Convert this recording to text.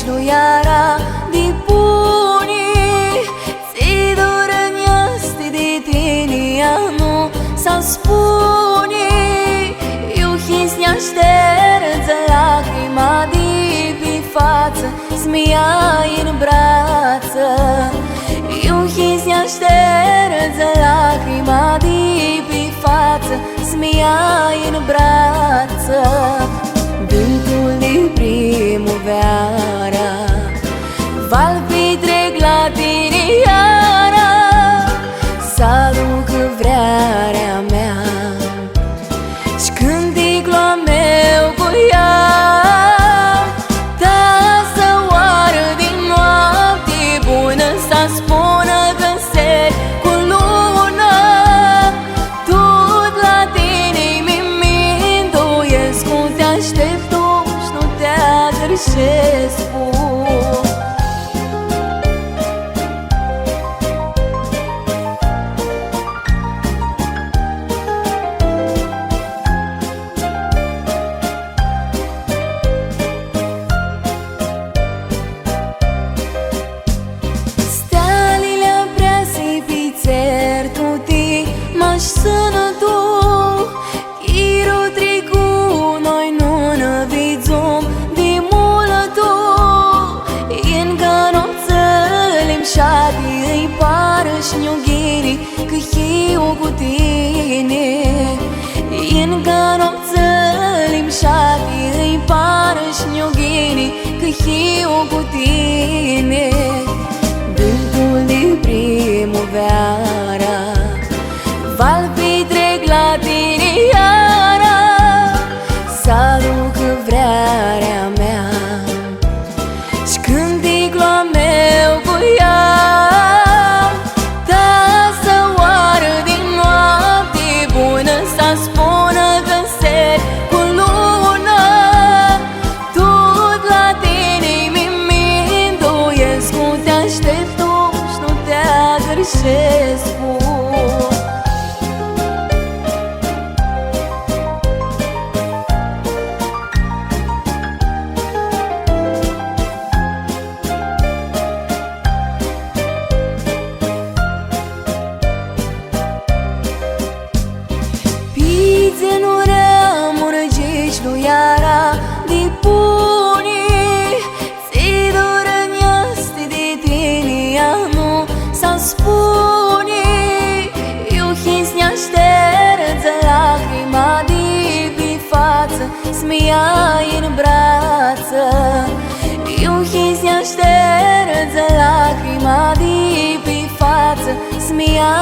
lui Ara di puni si dorăneasti de tine nu să spuni eu hisnia șterță lacrima de pe față smia în brață eu hisnia șterță lacrima de pe față smia în brață vântul de primuveara val petrec la tine iara să aduc vrearea mea și cânticul meu cu ea da să oară din noapte bună să spună că seri cu lună tot la tine mi-minduiesc cum te aștept și nu te agreșesc cu tine Inga nopțălim șati îi pară șniughini că eu cu tine vântul de primuveara val petrec la tine iara să aduc vrearea mea și cânticul meu cu ea smia în brață eu hisnia șterță lacrima de pe față smia